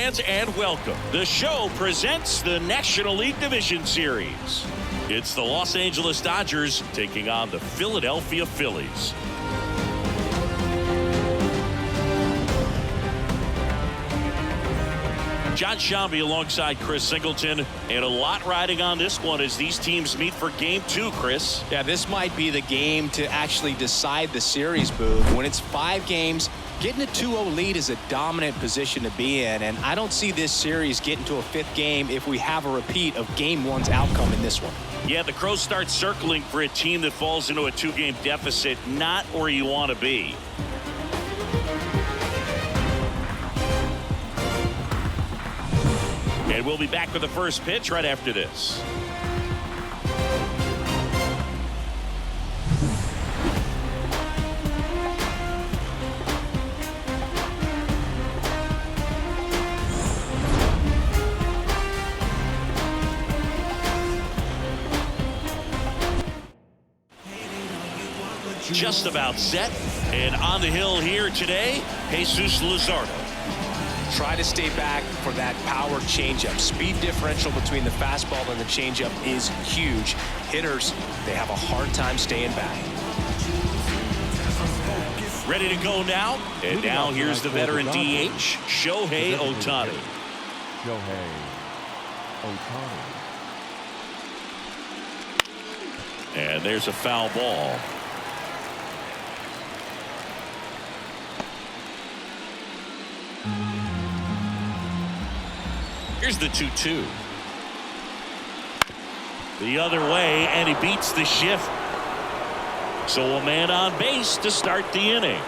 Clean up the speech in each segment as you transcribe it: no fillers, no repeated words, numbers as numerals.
fans, and welcome. The show presents the National League Division Series. It's the Los Angeles Dodgers taking on the Philadelphia Phillies. John Shambi alongside Chris Singleton, and a lot riding on this one as these teams meet for Game 2, Chris. Yeah, this might be the game to actually decide the series, Booth. When it's 5 games, getting a 2-0 lead is a dominant position to be in, and I don't see this series getting to a 5th game if we have a repeat of Game 1's outcome in this one. Yeah, the Crows start circling for a team that falls into a 2-game deficit, not where you want to be. And we'll be back with the first pitch right after this. Just about set, and on the hill here today, Jesus Luzardo. Try to stay back for that power changeup. Speed differential between the fastball and the changeup is huge. Hitters, they have a hard time staying back. Ready to go now, and now here's the veteran DH, Shohei Ohtani. Shohei Ohtani. And there's a foul ball. Here's the 2-2. The other way, and he beats the shift. So a man on base to start the inning.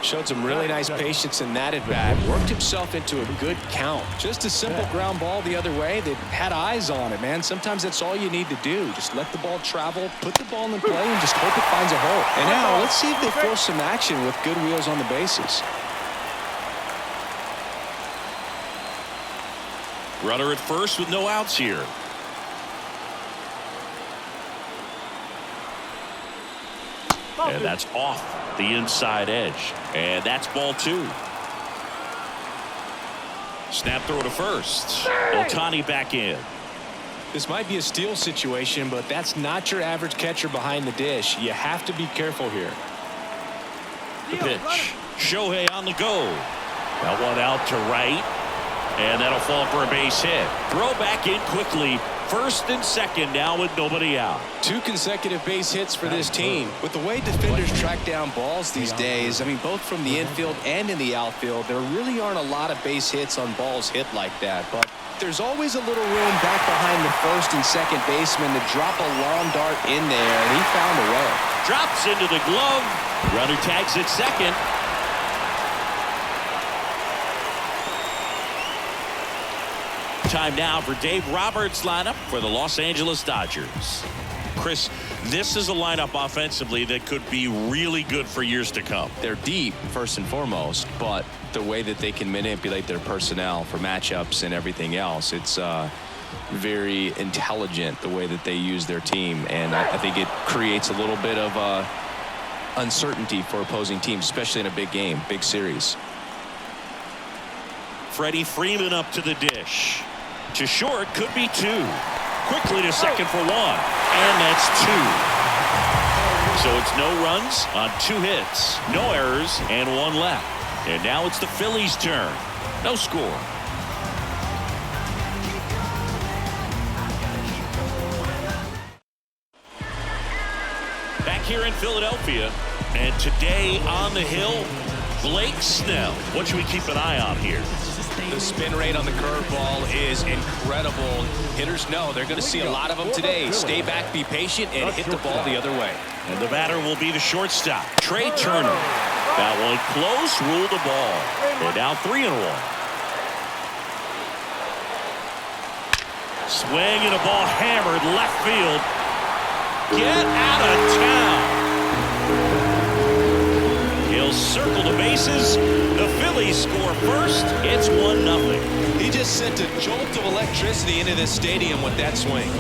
Showed some really nice patience in that at bat. Worked himself into a good count. Just a simple ground ball the other way. They had eyes on it, man. Sometimes that's all you need to do. Just let the ball travel, put the ball in play, and just hope it finds a hole. And now let's see if they force some action with good wheels on the bases. Runner at first with no outs here. And that's off the inside edge. And that's ball 2. Snap throw to first. Ohtani back in. This might be a steal situation, but that's not your average catcher behind the dish. You have to be careful here. The pitch. Shohei on the go. That one out to right. And that'll fall for a base hit. Throw back in quickly. First and second now with nobody out. 2 consecutive base hits for this team. With the way defenders track down balls these days, I mean, both from the infield and in the outfield, there really aren't a lot of base hits on balls hit like that. But there's always a little room back behind the first and second baseman to drop a long dart in there, and he found a way. Drops into the glove. Runner tags at second. Time now for Dave Roberts' lineup for the Los Angeles Dodgers. Chris, this is a lineup offensively that could be really good for years to come. They're deep, first and foremost, but the way that they can manipulate their personnel for matchups and everything else, it's very intelligent the way that they use their team, and I think it creates a little bit of uncertainty for opposing teams, especially in a big game, big series. Freddie Freeman up to the dish. To short, could be 2. Quickly to second for 1. And that's 2. So it's no runs on 2 hits, no errors, and 1 left. And now it's the Phillies' turn. No score. Back here in Philadelphia, and today on the hill, Blake Snell. What should we keep an eye on here? The spin rate on the curveball is incredible. Hitters know they're going to see a lot of them today. Stay back, be patient, and hit the ball the other way. And the batter will be the shortstop, Trey Turner. That one close, ruled the ball. And now 3-1. Swing and a ball hammered left field. Get out of town. He'll circle the bases. The Phillies score first. It's 1-0. He just sent a jolt of electricity into this stadium with that swing.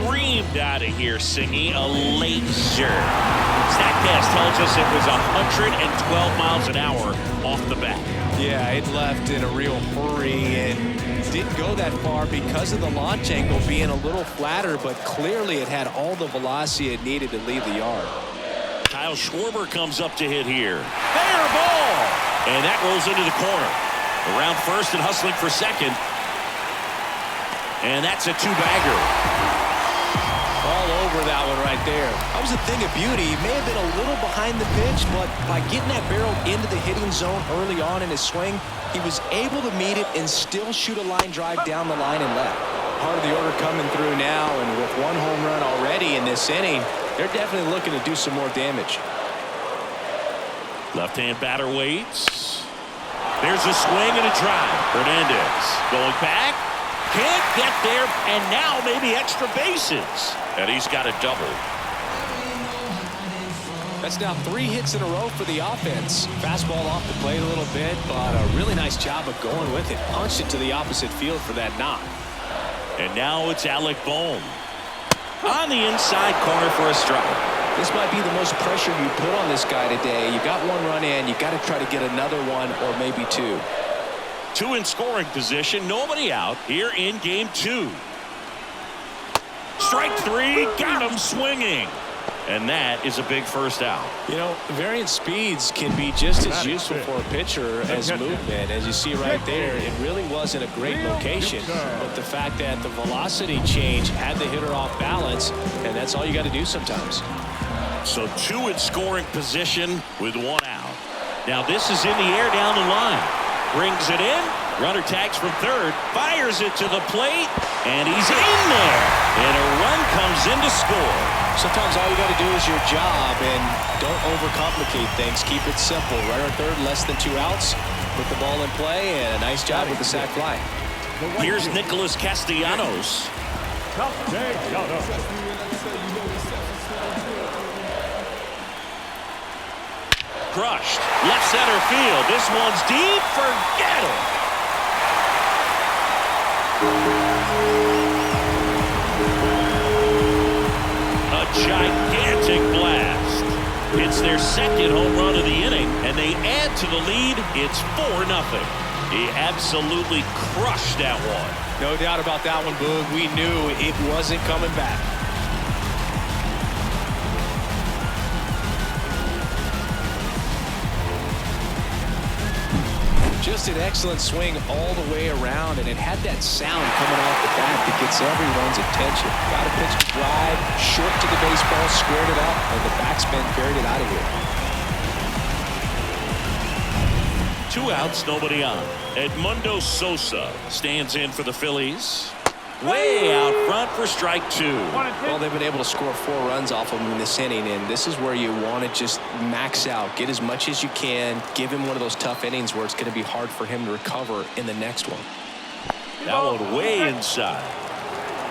screamed out of here, Singy, a laser. StatCast tells us it was 112 miles an hour off the bat. Yeah, it left in a real hurry and didn't go that far because of the launch angle being a little flatter, but clearly it had all the velocity it needed to leave the yard. Kyle Schwarber comes up to hit here. Fair ball! And that rolls into the corner. Around first and hustling for second. And that's a two-bagger. All over that one right there. That was a thing of beauty. He may have been a little behind the pitch, but by getting that barrel into the hitting zone early on in his swing, he was able to meet it and still shoot a line drive down the line and left. Part of the order coming through now, and with one home run already in this inning, they're definitely looking to do some more damage. Left-hand batter waits. There's a swing and a drive. Hernandez going back. Can't get there, and now maybe extra bases. And he's got a double. That's now 3 hits in a row for the offense. Fastball off the plate a little bit, but a really nice job of going with it. Punched it to the opposite field for that knock. And now it's Alec Bohm. On the inside corner for a strike. This might be the most pressure you put on this guy today. You got 1 run in, you got to try to get another one or maybe 2. 2 in scoring position, nobody out here in game 2. Strike 3, got him swinging. And that is a big first out. You know, variant speeds can be just as useful for a pitcher as movement. As you see right there, it really wasn't a great location. But the fact that the velocity change had the hitter off balance, and that's all you got to do sometimes. So 2 in scoring position with 1 out. Now this is in the air down the line. Brings it in. Runner tags from third. Fires it to the plate. And he's in there. And a run comes in to score. Sometimes all you got to do is your job and don't overcomplicate things. Keep it simple. Runner third, less than 2 outs. Put the ball in play, and a nice job with the sac fly. Here's Nicholas Castellanos. Crushed. Left center field. This one's deep. Forget it. A gigantic blast. It's their second home run of the inning, and they add to the lead. It's 4-0. He absolutely crushed that one. No doubt about that one, Boog. We knew it wasn't coming back. Just an excellent swing all the way around, and it had that sound coming off the bat that gets everyone's attention. Got a pitch to drive, short to the baseball, squared it up, and the backspin carried it out of here. 2 outs, nobody on. Edmundo Sosa stands in for the Phillies. Way out front for strike 2. Well, they've been able to score 4 runs off of him in this inning, and this is where you want to just max out, get as much as you can, give him one of those tough innings where it's going to be hard for him to recover in the next one. That one way inside.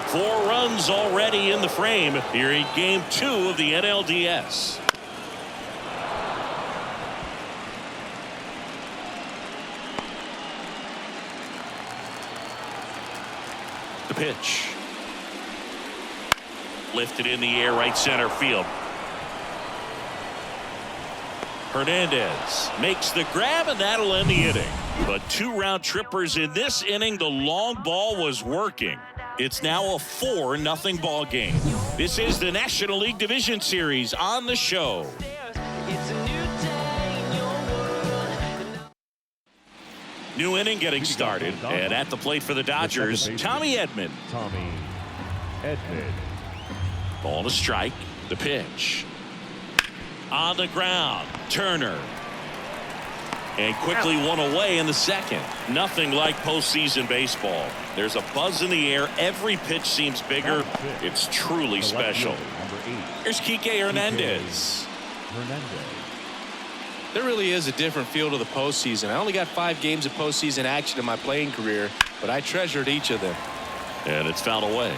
4 runs already in the frame here in game 2 of the NLDS. The pitch. Lifted in the air, right center field. Hernandez makes the grab, and that'll end the inning. But 2 round trippers in this inning. The long ball was working. It's now a 4-0 ball game. This is the National League Division Series on the show. New inning getting started, and at the plate for the Dodgers, Tommy Edman. Ball to strike. The pitch. On the ground, Turner. And quickly one away in the second. Nothing like postseason baseball. There's a buzz in the air. Every pitch seems bigger. It's truly special. Here's Kike Hernandez. There really is a different feel to the postseason. I only got 5 games of postseason action in my playing career, but I treasured each of them. And it's fouled away.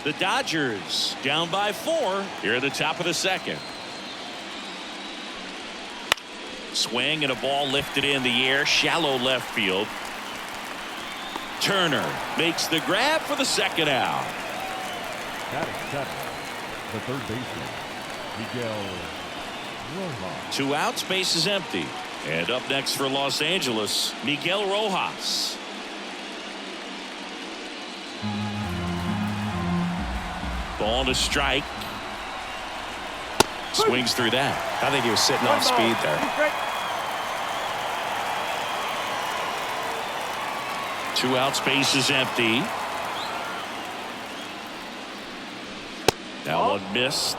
The Dodgers down by 4 here at the top of the second. Swing and a ball lifted in the air, shallow left field. Turner makes the grab for the second out. Batting seven, the third baseman, Miguel Rojas. 2 outs, base is empty. And up next for Los Angeles, Miguel Rojas. Ball to strike. Swings through that. I think he was sitting off speed there. 2 outs, base is empty. That one missed.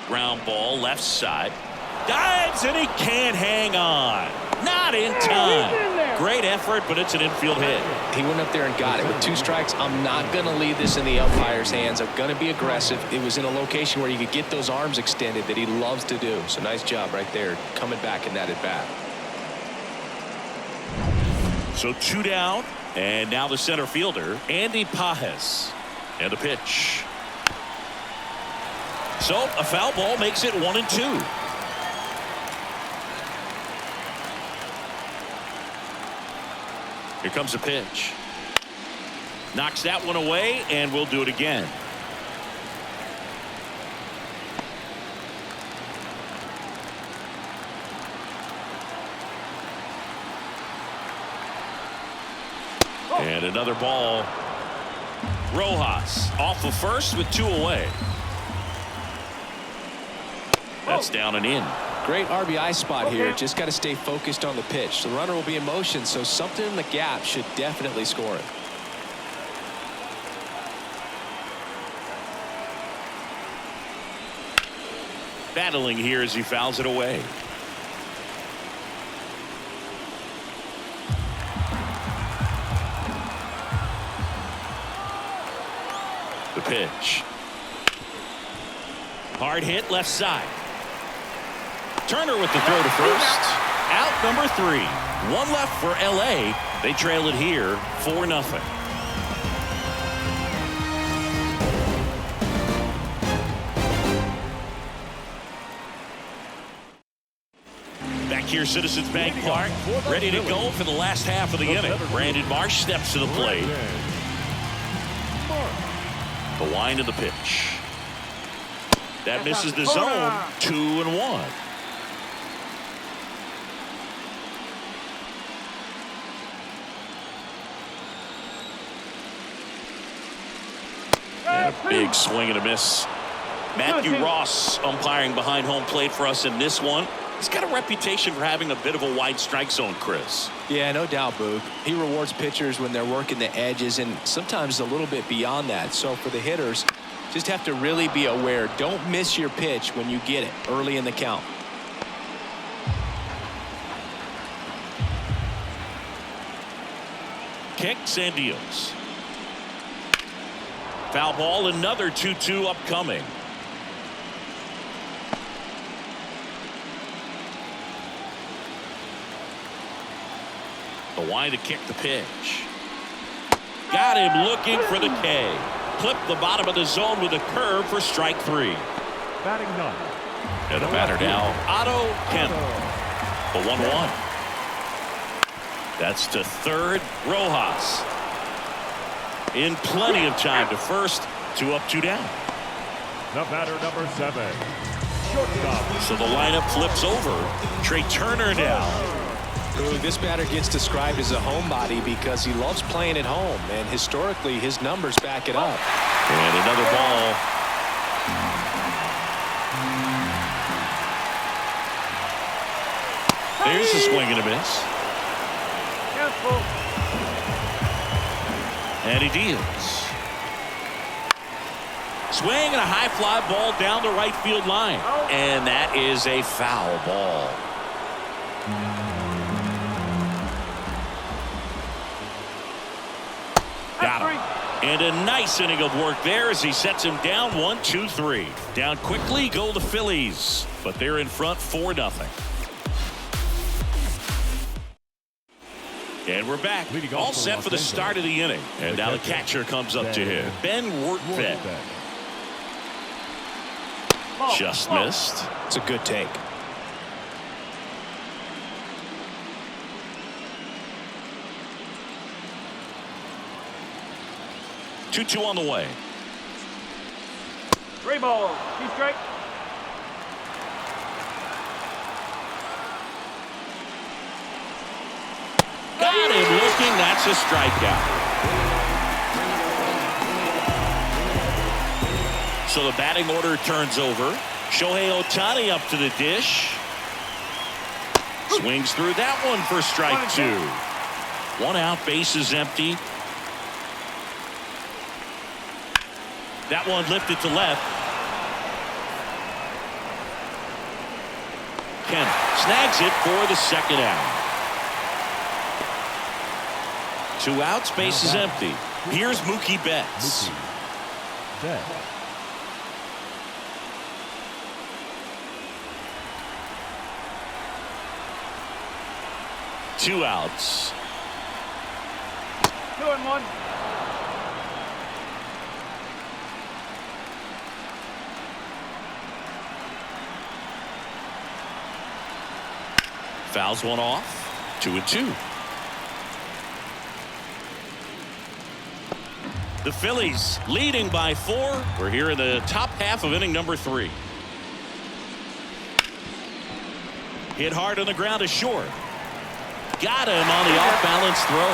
Ground ball left side. Dives and he can't hang on. Not in time. Great effort, but it's an infield hit. He went up there and got it. With 2 strikes, I'm not going to leave this in the umpire's hands. I'm going to be aggressive. It was in a location where you could get those arms extended that he loves to do. So nice job right there coming back in that at bat. So 2 down, and now the center fielder, Andy Pajes. And a pitch. So a foul ball makes it 1-2. Here comes a pitch. Knocks that one away, and we'll do it again. And another ball. Rojas off of first with 2 away. That's down and in. Great RBI spot here. Just got to stay focused on the pitch. The runner will be in motion, so something in the gap should definitely score it. Battling here as he fouls it away. The pitch. Hard hit left side. Turner with the throw to first. Out number 3. 1 left for LA. They trail it here 4-0. Back here, Citizens Bank Park, ready to go for the last half of the inning. Brandon Marsh steps to the plate. The wind of the pitch. That misses the zone. 2-1. And a big swing and a miss. Matthew Ross umpiring behind home plate for us in this one. He's got a reputation for having a bit of a wide strike zone, Chris. Yeah, no doubt, Boog. He rewards pitchers when they're working the edges and sometimes a little bit beyond that. So for the hitters, just have to really be aware. Don't miss your pitch when you get it early in the count. Kicks and deals. Foul ball, another 2-2 upcoming. The wind to kick the pitch. Got him looking for the K. Clipped the bottom of the zone with a curve for strike 3. Batting 9. And the batter now, Otto Kemp. The 1-1. That's to third, Rojas. In plenty of time to first. 2 up, 2 down. The batter number 7. Shortstop. So the lineup flips over. Trey Turner now. Ooh, this batter gets described as a homebody because he loves playing at home, and historically his numbers back it up. And another ball. There's a swing and a miss. And he deals. Swing and a high fly ball down the right field line. And that is a foul ball. Got him. And a nice inning of work there as he sets him down 1-2-3. Down quickly go the Phillies, but they're in front 4-0. And we're back. All set for the start of the inning. And now the catcher comes up to him. Ben Wertvedt. Just missed. It's a good take. 2-2 on the way. 3 balls. 2 strike. Got him looking. That's a strikeout. So the batting order turns over. Shohei Ohtani up to the dish. Swings through that one for strike 2. 1 out, bases empty. That one lifted to left. Kemp snags it for the 2nd out. 2 outs, bases empty. Here's Mookie Betts. Betts. 2 outs. 2-1. Fouls one off. 2-2. The Phillies leading by 4. We're here in the top half of inning number 3. Hit hard on the ground to short. Got him on the off-balance throw.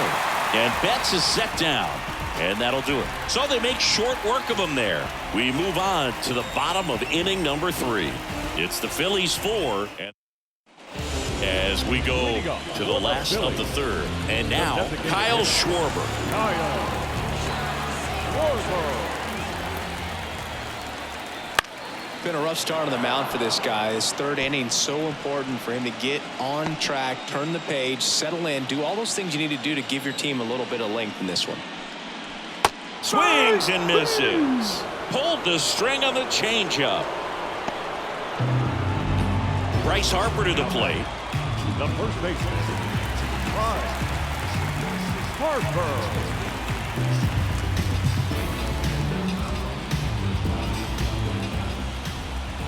And Betts is set down. And that'll do it. So they make short work of him there. We move on to the bottom of inning number 3. It's the Phillies 4. And as we go to the last of the 3rd. And now Kyle Schwarber. Been a rough start on the mound for this guy. His 3rd inning so important for him to get on track, turn the page, settle in, do all those things you need to do to give your team a little bit of length in this one. Swings and misses. Pulled the string on the changeup. Bryce Harper to the plate. The first baseman, Bryce Harper.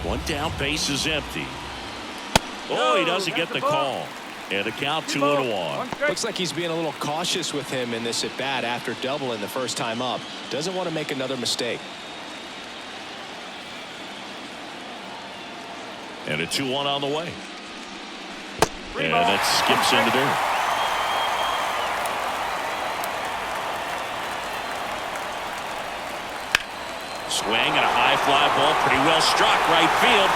One down, base is empty. Oh, he doesn't get the call. And the count 2-1. Looks like he's being a little cautious with him in this at bat after doubling the first time up. Doesn't want to make another mistake. And a 2-1 on the way. And that skips into there. Swing and a high fly ball, pretty well struck right field.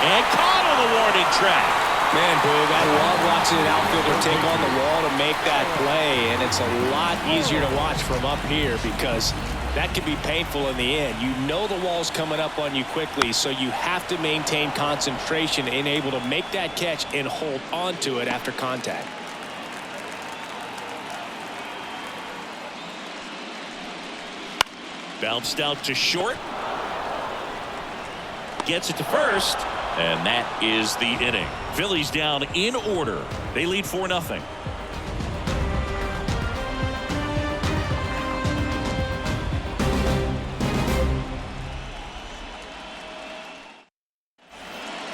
And caught on the warning track. Man, Boog, I love watching an outfielder take on the wall to make that play, and it's a lot easier to watch from up here because that can be painful in the end. You know the wall's coming up on you quickly, so you have to maintain concentration and able to make that catch and hold on to it after contact. Bounced out to short. Gets it to first. And that is the inning. Phillies down in order. They lead 4-0.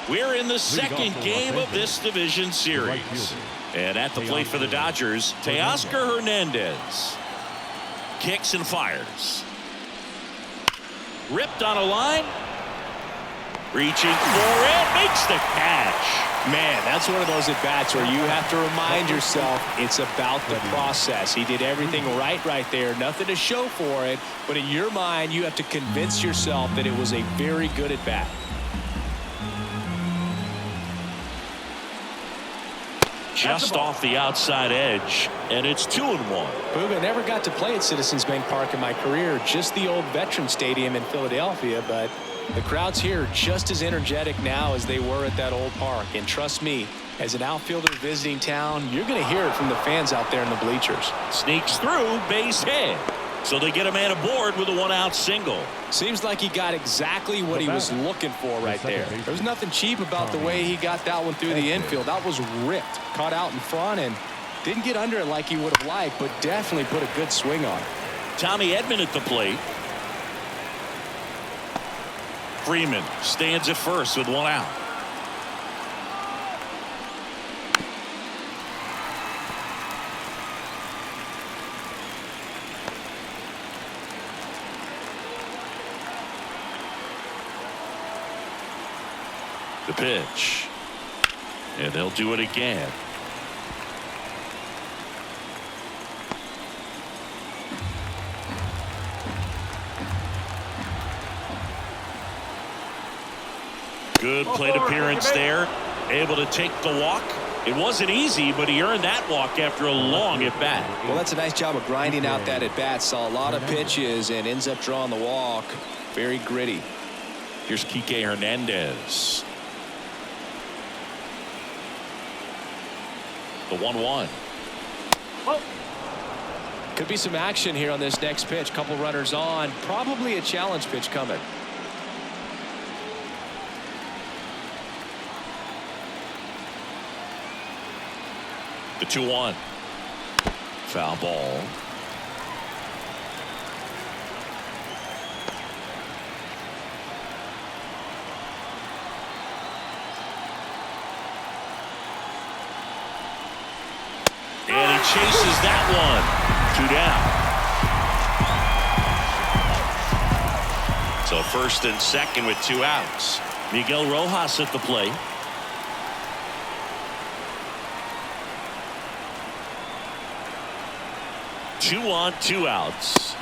We're in the 2nd game of this division series. And at the plate for the Dodgers, Teoscar Hernandez. Kicks and fires. Ripped on a line. Reaching for it. Makes the catch. Man, that's one of those at-bats where you have to remind yourself it's about the process. He did everything right there. Nothing to show for it. But in your mind, you have to convince yourself that it was a very good at-bat. Just off the outside edge, and it's 2-1. Boog, I never got to play at Citizens Bank Park in my career, just the old Veteran Stadium in Philadelphia, but the crowds here are just as energetic now as they were at that old park. And trust me, as an outfielder visiting town, you're going to hear it from the fans out there in the bleachers. Sneaks through, base hit. So they get a man aboard with a 1-out single. Seems like he got exactly what he was looking for right there. There was nothing cheap about the way he got that one through the infield. That was ripped, caught out in front, and didn't get under it like he would have liked, but definitely put a good swing on it. Tommy Edman at the plate. Freeman stands at first with one out. The pitch. And they'll do it again. Good plate appearance there. Able to take the walk. It wasn't easy, but he earned that walk after a long at bat. Well, that's a nice job of grinding out that at bat. Saw a lot of pitches and ends up drawing the walk. Very gritty. Here's Kike Hernandez. The 1-1. Could be some action here on this next pitch. Couple runners on. Probably a challenge pitch coming. The 2-1. Foul ball. And he chases that one. 2 down. So first and second with 2 outs. Miguel Rojas at the plate. Two on, 2 outs.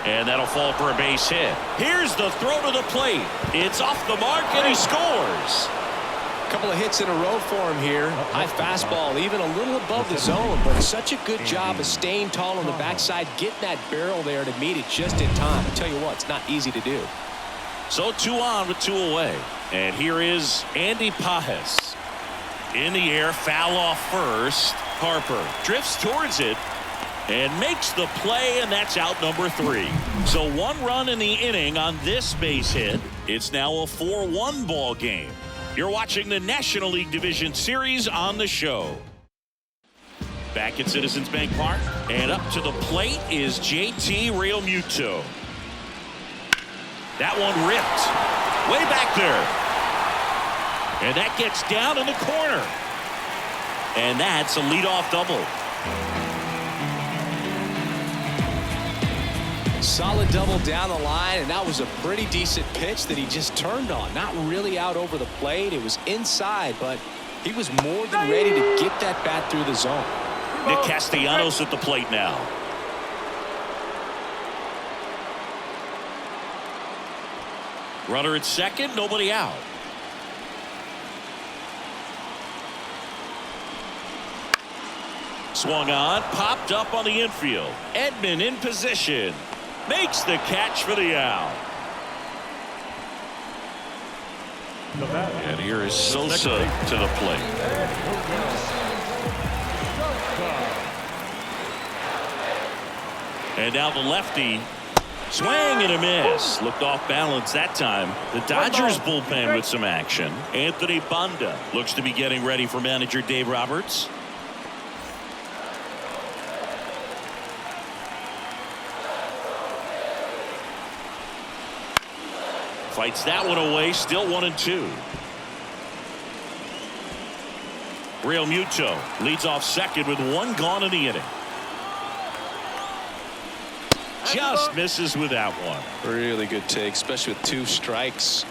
And that'll fall for a base hit. Here's the throw to the plate. It's off the mark and he scores. A couple of hits in a row for him here. High fastball, even a little above the zone, but such a good job of staying tall on the backside, getting that barrel there to meet it just in time. I tell you what, it's not easy to do. So 2 on with 2 away. And here is Andy Pages. In the air, foul off first. Harper drifts towards it and makes the play, and that's out number 3. So 1 run in the inning on this base hit. It's now a 4-1 ball game. You're watching the National League Division Series on the show. Back at Citizens Bank Park, and up to the plate is JT Realmuto. That one ripped way back there, and that gets down in the corner, and that's a leadoff double. Solid double down the line, and that was a pretty decent pitch that he just turned on. Not really out over the plate. It was inside, but he was more than ready to get that bat through the zone. Nick Castellanos at the plate now. Runner at second, nobody out. Swung on, popped up on the infield. Edman in position. Makes the catch for the out. And here is Sosa to the plate. And now the lefty. Swing and a miss. Looked off balance that time. The Dodgers bullpen with some action. Anthony Banda looks to be getting ready for manager Dave Roberts. Fights that one away. Still 1-2. Realmuto leads off second with 1 gone in the inning. Just misses with that one. Really good take, especially with 2 strikes.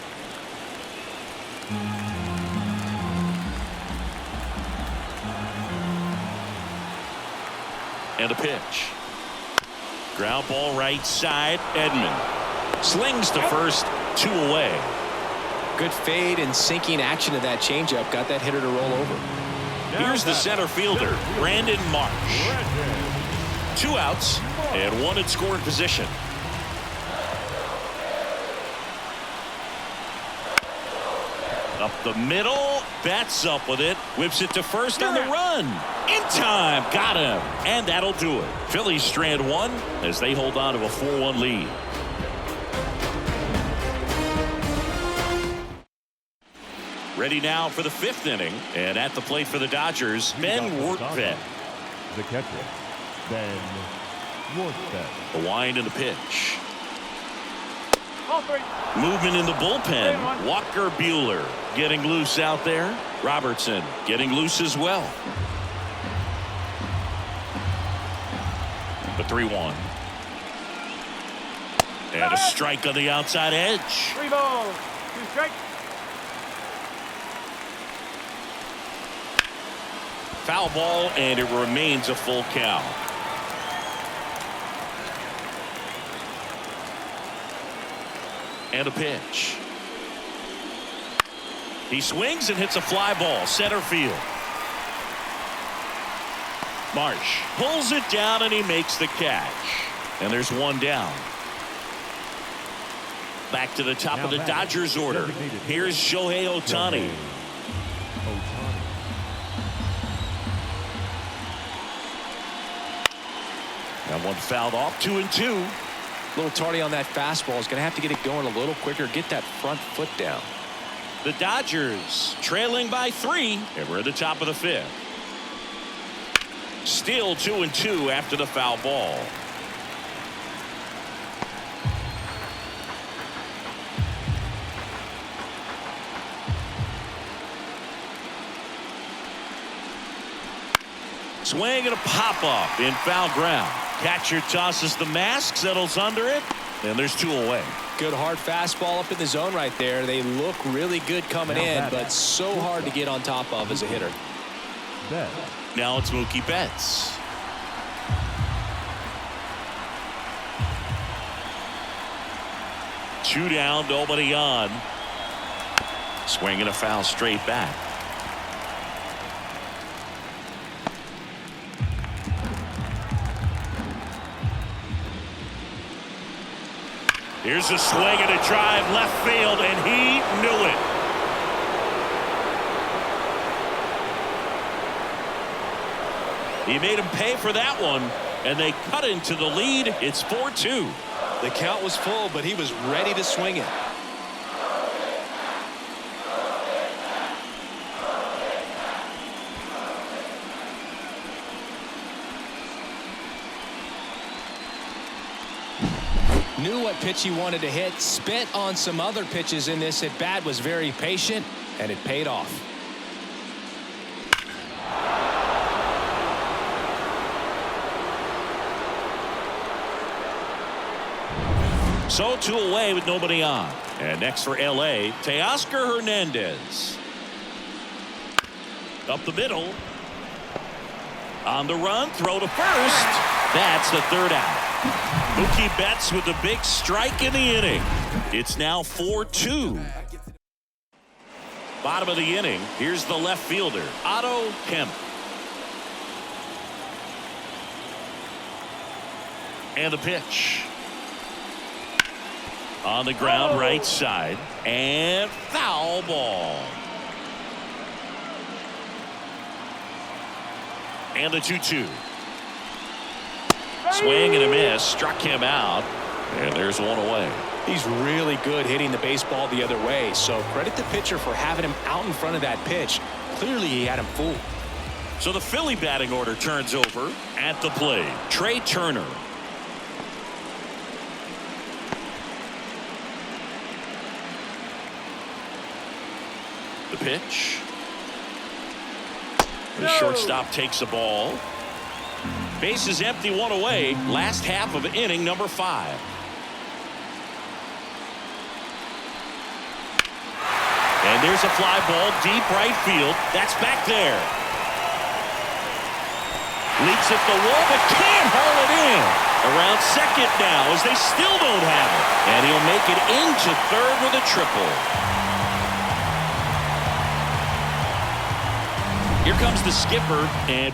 And a pitch. Ground ball right side. Edman slings to first. 2 away. Good fade and sinking action of that changeup. Got that hitter to roll over. Here's the center fielder, Brandon Marsh. 2 outs and 1 in scoring position. Up the middle, bats up with it, whips it to first on the run. In time, got him, and that'll do it. Phillies strand 1 as they hold on to a 4-1 lead. Ready now for the 5th inning. And at the plate for the Dodgers, Ben Workvet. The catcher, Ben Workvet. The wind and the pitch. Movement in the bullpen. Walker Buehler getting loose out there. Robertson getting loose as well. The 3-1. And a strike on the outside edge. 3 balls, 2 strikes. Foul ball, and it remains a full count. And a pitch. He swings and hits a fly ball, center field. Marsh pulls it down and he makes the catch. And there's 1 down. Back to the top of the Dodgers order. Here's Shohei Ohtani. That one fouled off. 2-2. A little tardy on that fastball. Is going to have to get it going a little quicker. Get that front foot down. The Dodgers trailing by 3. And we're at the top of the 5th. Still 2-2 after the foul ball. Swing and a pop-up in foul ground. Catcher tosses the mask, settles under it, and there's 2 away. Good hard fastball up in the zone right there. They look really good coming in, but so hard to get on top of as a hitter. Now it's Mookie Betts. Two down, nobody on. Swing and a foul straight back. Here's a swing and a drive left field, and he knew it. He made him pay for that one, and they cut into the lead. It's 4-2. The count was full, but he was ready to swing it. Knew what pitch he wanted to hit, spent on some other pitches in this at bat, was very patient, and it paid off. So 2 away with nobody on. And next for LA, Teoscar Hernandez. Up the middle. On the run, throw to first. That's the 3rd out. Mookie Betts with a big strike in the inning. It's now 4-2. Bottom of the inning. Here's the left fielder, Otto Kemp. And the pitch. On the ground, right side. And foul ball. And the 2-2. Swing and a miss, struck him out, and there's 1 away. He's really good hitting the baseball the other way, so credit the pitcher for having him out in front of that pitch. Clearly he had him fooled. So the Philly batting order turns over. At the plate, Trey Turner. The pitch. The shortstop takes the ball. Base is empty, 1 away. Last half of inning number 5. And there's a fly ball deep right field. That's back there. Leaps at the wall but can't haul it in. Around second now as they still don't have it. And he'll make it into 3rd with a triple. Here comes the skipper, and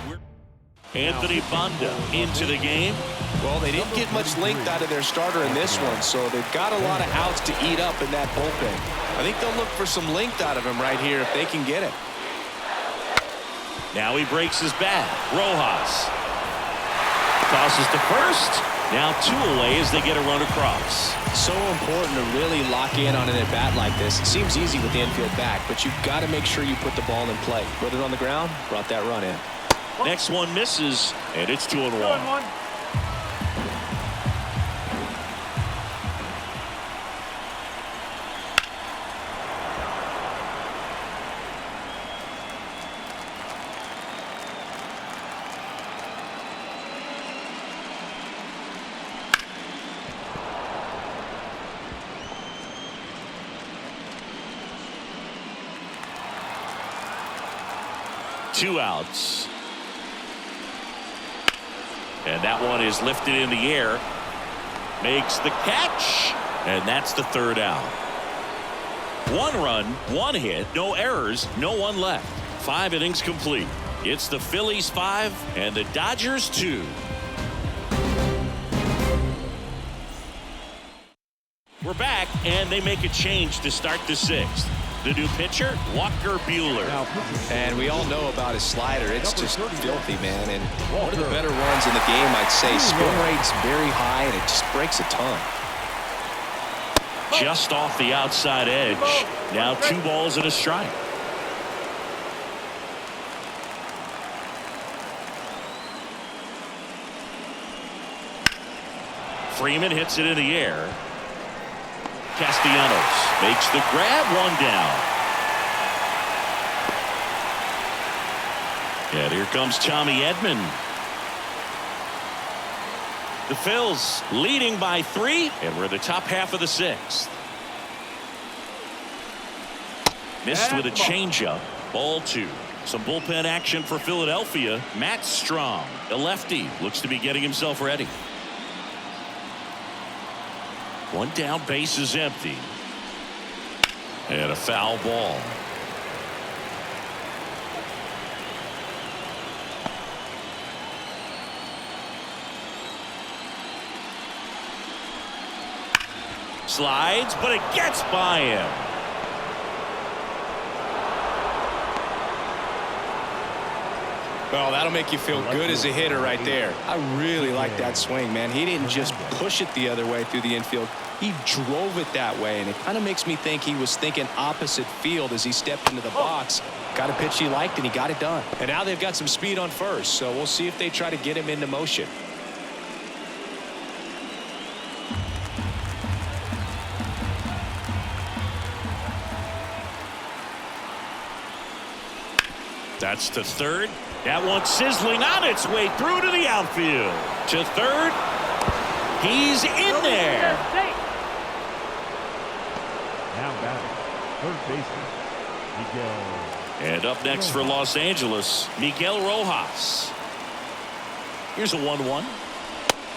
Anthony Banda into the game. Well, they didn't get much length out of their starter in this one, so they've got a lot of outs to eat up in that bullpen. I think they'll look for some length out of him right here if they can get it. Now he breaks his bat. Rojas tosses to first, Now 2 away as they get a run across. So important to really lock in on an at-bat like this. It seems easy with the infield back, but you've got to make sure you put the ball in play. Put it on the ground, brought that run in. Next one misses, and it's 2-1. 2-1. Two outs. And that one is lifted in the air. Makes the catch. And that's the 3rd out. 1 run, 1 hit, no errors, no one left. 5 innings complete. It's the Phillies 5 and the Dodgers 2. We're back, and they make a change to start the 6th. The new pitcher, Walker Buehler. And we all know about his slider. It's just filthy, man. And one of the better runs in the game, I'd say. Spin rate's very high, and it just breaks a ton. Just off the outside edge. Now 2 balls and a strike. Freeman hits it in the air. Castellanos makes the grab, 1 down. And here comes Tommy Edman. The Phils leading by 3, and we're in the top half of the 6th. Missed with a changeup. Ball 2. Some bullpen action for Philadelphia. Matt Strong, a lefty, looks to be getting himself ready. 1 down, base is empty. And a foul ball. Slides, but it gets by him. Well, that'll make you feel good as a hitter right there. I really like that swing, man. He didn't just push it the other way through the infield. He drove it that way, and it kind of makes me think he was thinking opposite field as he stepped into the box. Got a pitch he liked, and he got it done. And now they've got some speed on first, so we'll see if they try to get him into motion. That's to 3rd. That one sizzling on its way through to the outfield. To 3rd. He's in there. Now batting, 3rd baseman, Miguel. And up next for Los Angeles, Miguel Rojas. Here's a 1-1.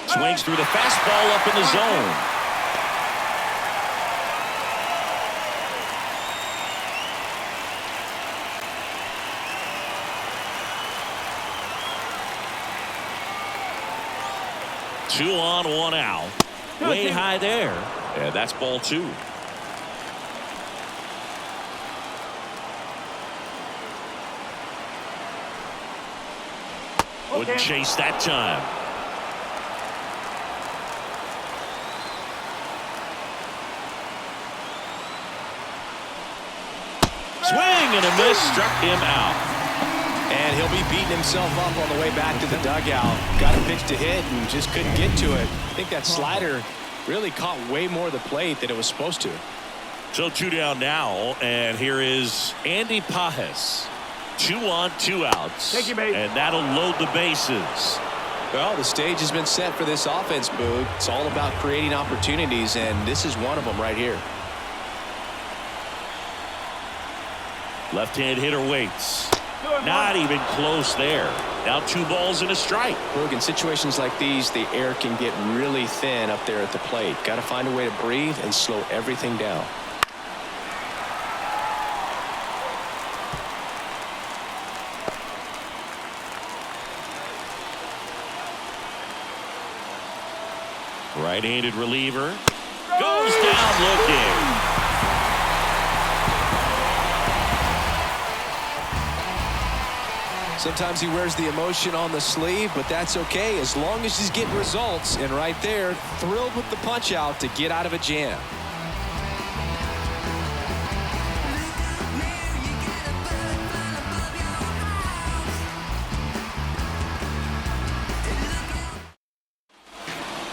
Swings through the fastball up in the zone. Two on, 1 out. Way high there. And that's ball 2. Wouldn't chase that time. Swing and a miss, struck him out. And he'll be beating himself up on the way back to the dugout. Got a pitch to hit and just couldn't get to it. I think that slider really caught way more of the plate than it was supposed to. So 2 down now, and here is Andy Pajes. 2 on, 2 outs. Thank you, mate. And that'll load the bases. Well, the stage has been set for this offense, Boog. It's all about creating opportunities, and this is one of them right here. Left-hand hitter waits. Not even close there. Now 2 balls and a strike. Boog, in situations like these, the air can get really thin up there at the plate. Got to find a way to breathe and slow everything down. Right-handed reliever. Goes down looking. Sometimes he wears the emotion on the sleeve, but that's okay as long as he's getting results. And right there, thrilled with the punch out to get out of a jam.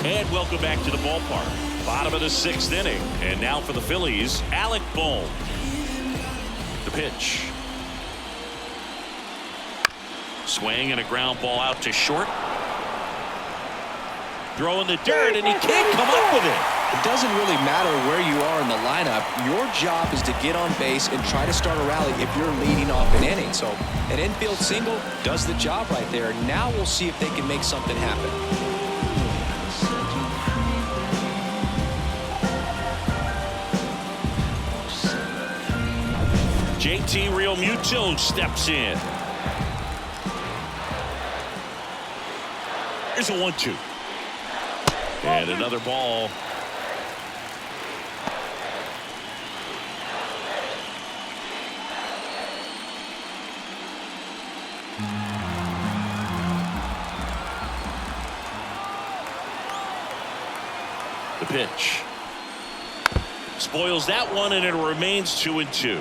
And welcome back to the ballpark. Bottom of the 6th inning. And now for the Phillies, Alec Bohm. The pitch. Swing and a ground ball out to short. Throwing the dirt, and he can't come up with it. It doesn't really matter where you are in the lineup. Your job is to get on base and try to start a rally if you're leading off an inning. So an infield single does the job right there. Now we'll see if they can make something happen. JT Realmuto steps in. Here's a 1-2. And another ball. The pitch. Spoils that one, and it remains 2-2.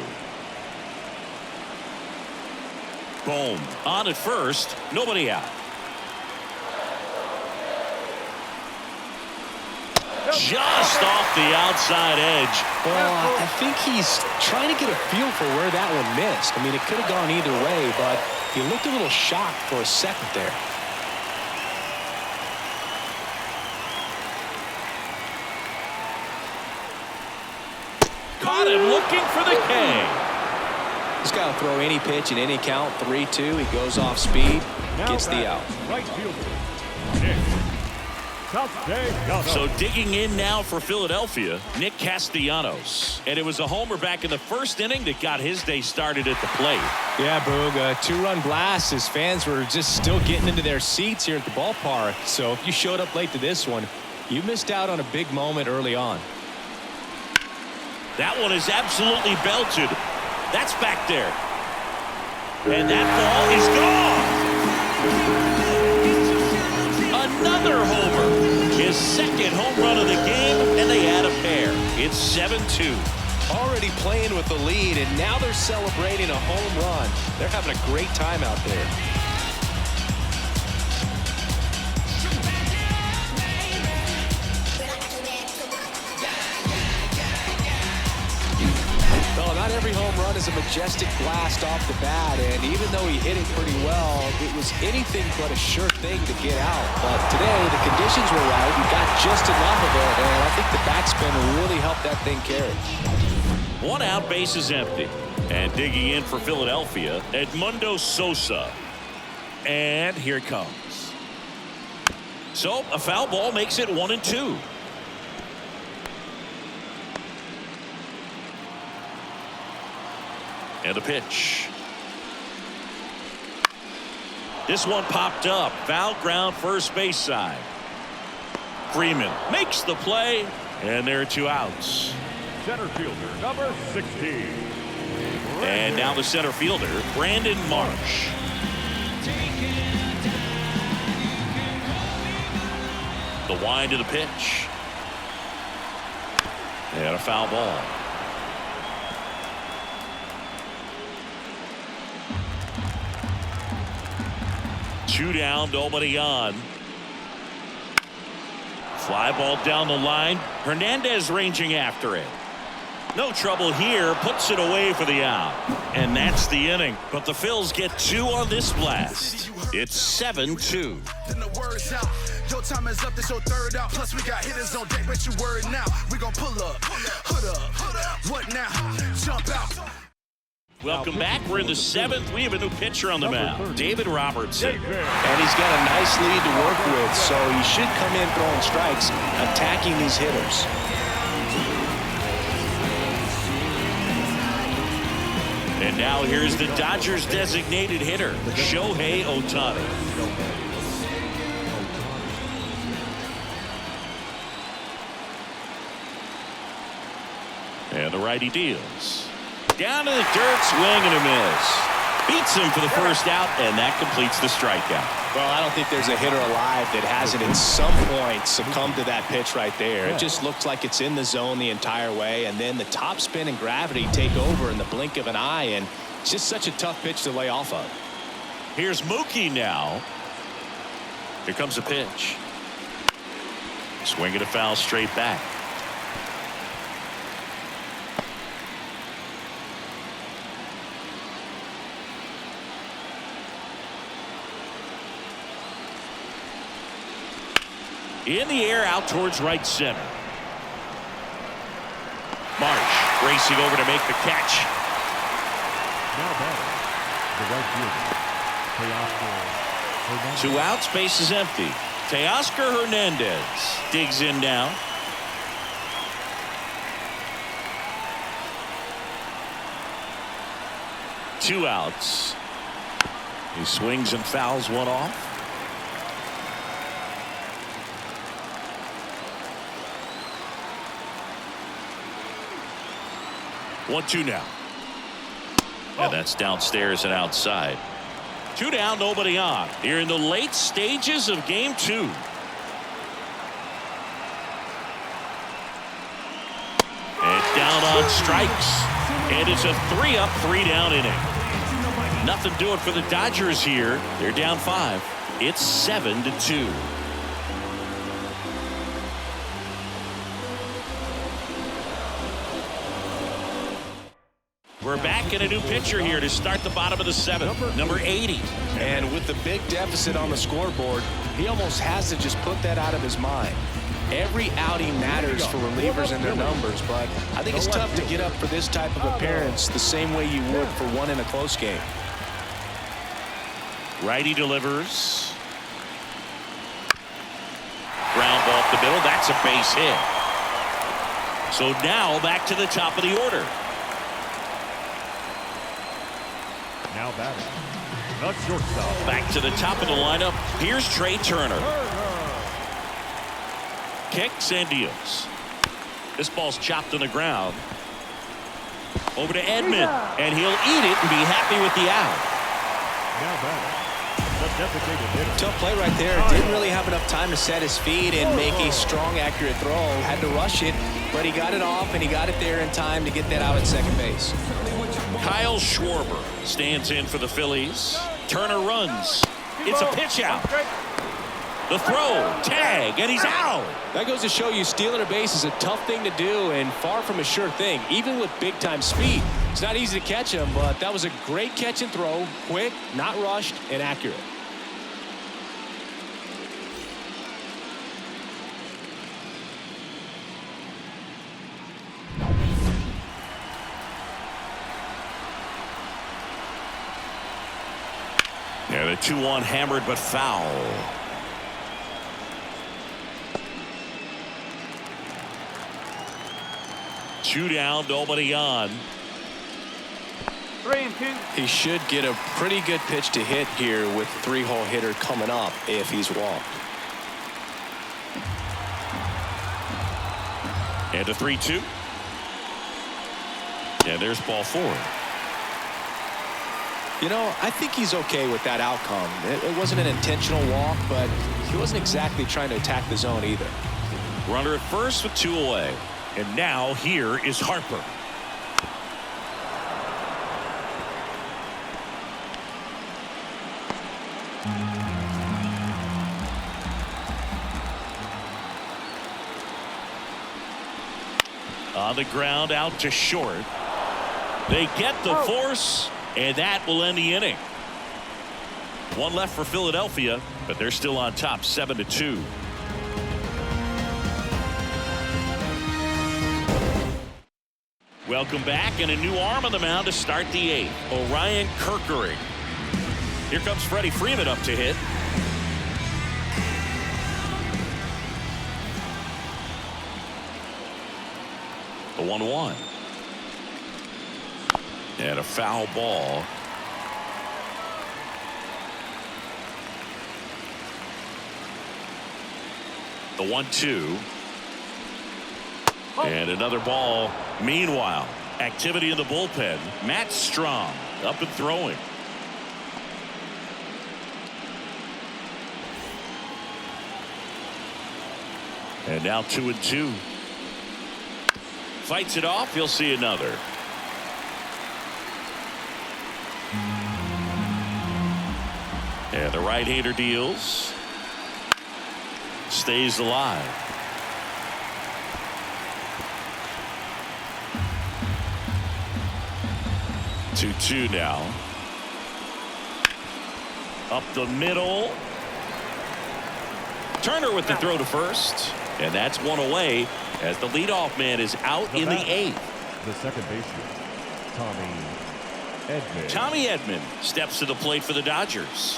Bohm on at first, nobody out. Just off the outside edge. Well, I think he's trying to get a feel for where that one missed. I mean, it could have gone either way, but he looked a little shocked for a second there. Caught him looking for the K. He's got to throw any pitch in any count. 3-2. He goes off speed, gets the out. Right fielder, Nick. So digging in now for Philadelphia, Nick Castellanos. And it was a homer back in the 1st inning that got his day started at the plate. Yeah, Boog, a 2-run blast. His fans were just still getting into their seats here at the ballpark. So if you showed up late to this one, you missed out on a big moment early on. That one is absolutely belted. That's back there. And that ball is gone. Another homer. His 2nd home run of the game, and they add a pair. It's 7-2. Already playing with the lead, and now they're celebrating a home run. They're having a great time out there. Well, not every home run is a majestic blast off the bat, and even though he hit it pretty well, it was anything but a sure thing to get out. But today, the conditions were right. He got just enough of it, and I think the backspin really helped that thing carry. 1 out, base is empty. And digging in for Philadelphia, Edmundo Sosa. And here it comes. So a foul ball makes it 1-2. And a pitch. This one popped up. Foul ground, first base side. Freeman makes the play, and there are 2 outs. Center fielder, number 16. And now the center fielder, Brandon Marsh. The wind of the pitch. And a foul ball. Two down, nobody on. Fly ball down the line. Hernandez ranging after it. No trouble here. Puts it away for the out. And that's the inning. But the Phils get 2 on this blast. It's 7-2. Then the word's out. Your time is up, this your 3rd out. Plus we got hitters on deck, bet you word now. We gon' pull up, hood up. What now? Jump out. Welcome back. We're in the 7th. We have a new pitcher on the mound, David Robertson. And he's got a nice lead to work with, so he should come in throwing strikes, attacking these hitters. And now here's the Dodgers designated hitter, Shohei Ohtani. And the righty deals. Down to the dirt, swing and a miss. Beats him for the first out, and that completes the strikeout. Well, I don't think there's a hitter alive that hasn't at some point succumbed to that pitch right there. It just looks like it's in the zone the entire way, and then the top spin and gravity take over in the blink of an eye, and it's just such a tough pitch to lay off of. Here's Mookie now. Here comes a pitch. Swing and a foul straight back. In the air out towards right center. Marsh racing over to make the catch. Now batting, the right fielder. Two outs, base is empty. Teoscar Hernandez digs in now. Two outs. He swings and fouls one off. 1-2 now. And that's downstairs and outside. 2 down, nobody on. Here in the late stages of game 2. And down on strikes. And it's a 3-up, 3-down inning. Nothing doing for the Dodgers here. They're down 5. It's 7-2. We're back in a new pitcher here to start the bottom of the 7th. Number 80. And with the big deficit on the scoreboard, he almost has to just put that out of his mind. Every outing matters for relievers and their numbers, but I think it's tough to get up for this type of appearance the same way you would for one in a close game. Righty delivers. Ground ball up the middle. That's a base hit. So now back to the top of the order. Now batting, the shortstop. Back to the top of the lineup. Here's Trey Turner. Kicks and deals. This ball's chopped on the ground. Over to Edman, and he'll eat it and be happy with the out. Now batting, the designated hitter. Tough play right there. Didn't really have enough time to set his feet and make a strong, accurate throw. Had to rush it, but he got it off, and he got it there in time to get that out at second base. Kyle Schwarber stands in for the Phillies. Turner runs. It's a pitch out. The throw, tag, and he's out. That goes to show you stealing a base is a tough thing to do and far from a sure thing, even with big-time speed. It's not easy to catch him, but that was a great catch and throw. Quick, not rushed, and accurate. Yeah, the 2-1 hammered but foul. Two down, nobody on. 3-2. He should get a pretty good pitch to hit here with 3-hole hitter coming up if he's walked. And a 3-2. And there's ball 4. You know, I think he's okay with that outcome. It wasn't an intentional walk, but he wasn't exactly trying to attack the zone either. Runner at first with 2 away. And now here is Harper. On the ground out to short. They get the force, and that will end the inning. 1 left for Philadelphia, but they're still on top 7-2. Welcome back, and a new arm on the mound to start the 8th. Orion Kerkering. Here comes Freddie Freeman up to hit. The 1-1. And a foul ball. The 1-2. And another ball. Meanwhile, activity in the bullpen. Matt Strong up and throwing. And now 2-2. Fights it off. He'll see another. And the right-hander deals. Stays alive. 2-2 now. Up the middle. Turner with the throw to first. And that's one away as the leadoff man is out in the 8th. The second baseman, Tommy Edman. Tommy Edman steps to the plate for the Dodgers.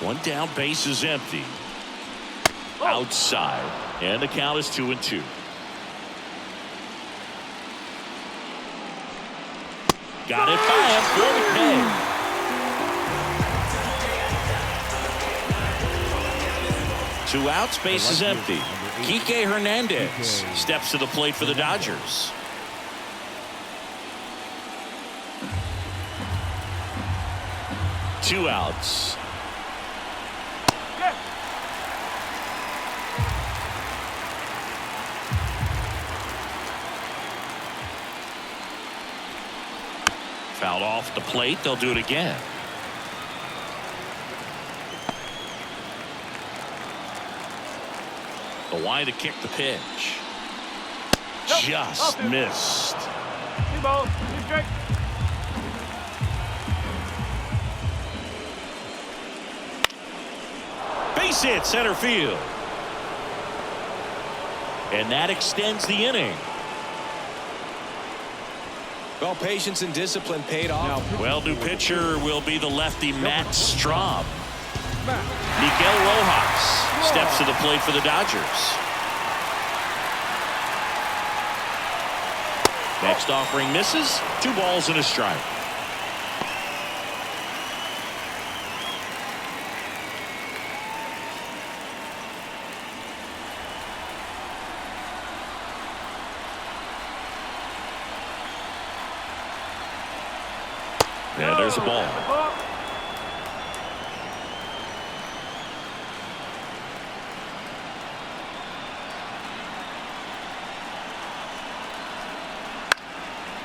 One down, base is empty. Outside, and the count is 2-2. Got it by him for the K. 2 outs, base is empty. Kike Hernandez steps to the plate for the Dodgers. Two outs. Fouled off the plate. They'll do it again. The wide to kick the pitch. Just missed. Base hit center field. And that extends the inning. Well, patience and discipline paid off. Well, new pitcher will be the lefty Matt Straub. Miguel Rojas steps to the plate for the Dodgers. Next offering misses. 2 balls and a strike. Yeah, there's a ball.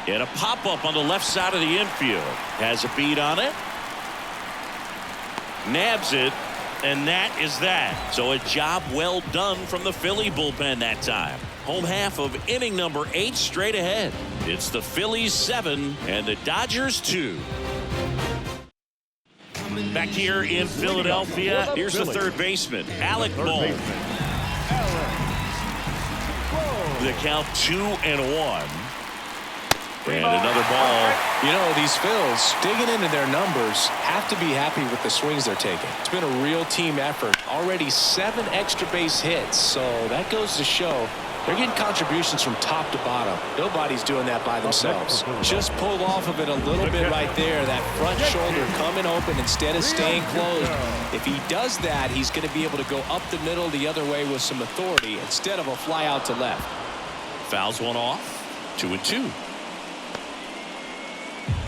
And a pop-up on the left side of the infield. Has a beat on it. Nabs it. And that is that. So a job well done from the Philly bullpen that time. Home half of inning number 8 straight ahead. It's the Phillies 7 and the Dodgers 2. Back here in Philadelphia, here's the third baseman, Alec Bohm. The count 2-1. And another ball. You know, these Phils, digging into their numbers, have to be happy with the swings they're taking. It's been a real team effort. Already 7 extra base hits, so that goes to show they're getting contributions from top to bottom. Nobody's doing that by themselves. Just pulled off of it a little bit right there. That front shoulder coming open instead of staying closed. If he does that, he's going to be able to go up the middle the other way with some authority instead of a fly out to left. Fouls one off. 2-2.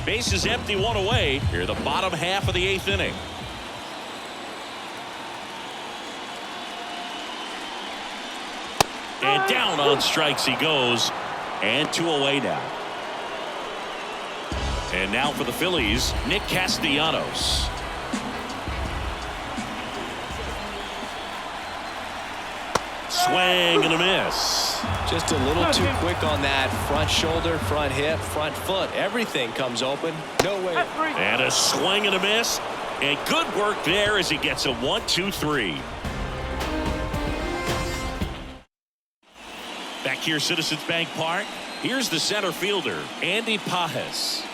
Base is empty, 1 away. Here, the bottom half of the 8th inning. And down on strikes he goes. And 2 away now. And now for the Phillies, Nick Castellanos. Swing and a miss. Just a little too quick on that front shoulder, front hip, front foot. Everything comes open. No way. And a swing and a miss. And good work there as he gets a 1-2-3. Back here, Citizens Bank Park. Here's the center fielder, Andy Pajes.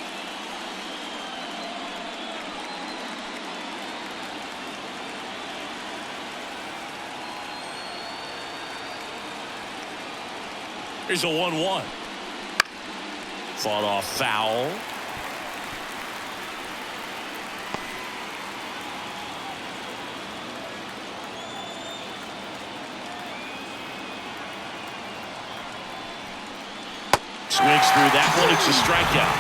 Here's a 1-1. Fought off foul. Swings through that one. It's a strikeout.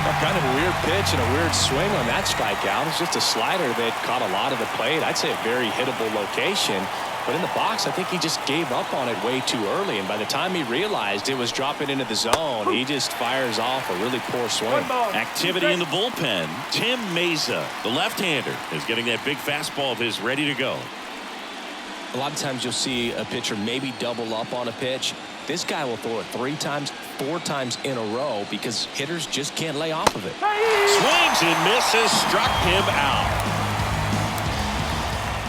A Kind of a weird pitch and a weird swing on that strikeout. It's just a slider that caught a lot of the plate. I'd say a very hittable location. But in the box, I think he just gave up on it way too early. And by the time he realized it was dropping into the zone, he just fires off a really poor swing. Activity in the bullpen. Tim Meza, the left-hander, is getting that big fastball of his ready to go. A lot of times you'll see a pitcher maybe double up on a pitch. This guy will throw it 3 times, 4 times in a row because hitters just can't lay off of it. Swings and misses, struck him out.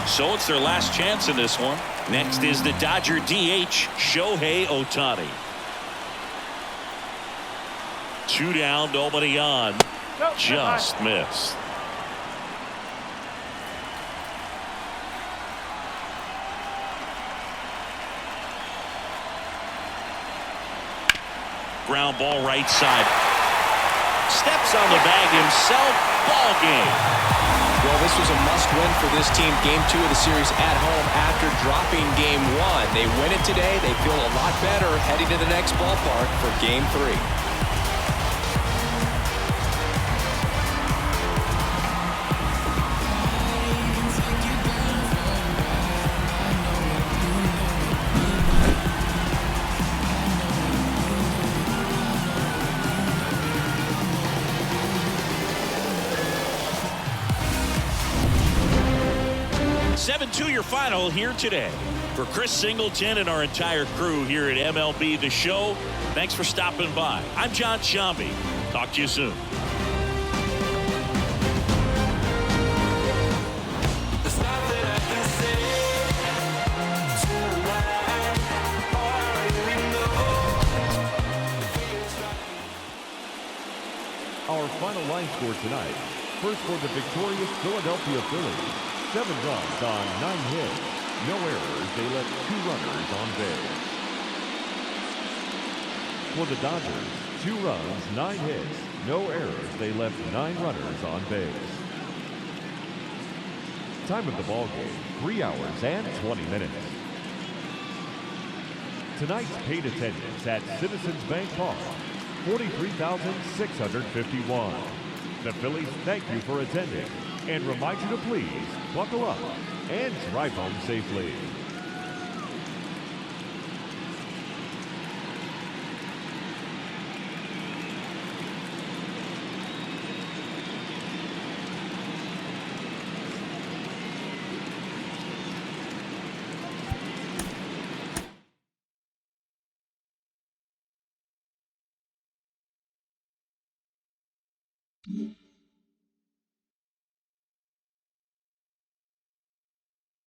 So it's their last chance in this one. Next is the Dodger DH, Shohei Ohtani. 2 down, nobody on. Just missed. Ground ball right side. Steps on the bag himself. Ball game. Well, this was a must-win for this team. Game 2 of the series at home after dropping Game 1. They win it today. They feel a lot better heading to the next ballpark for Game 3. Your final here today. For Chris Singleton and our entire crew here at MLB The Show, thanks for stopping by. I'm John Shambi. Talk to you soon. Our final line score tonight. First for the victorious Philadelphia Phillies. 7 runs on 9 hits. No errors. They left 2 runners on base. For the Dodgers, 2 runs, 9 hits. No errors. They left 9 runners on base. Time of the ball game, 3 hours and 20 minutes. Tonight's paid attendance at Citizens Bank Park, 43,651. The Phillies thank you for attending and remind you to please buckle up and drive home safely. Mm-hmm.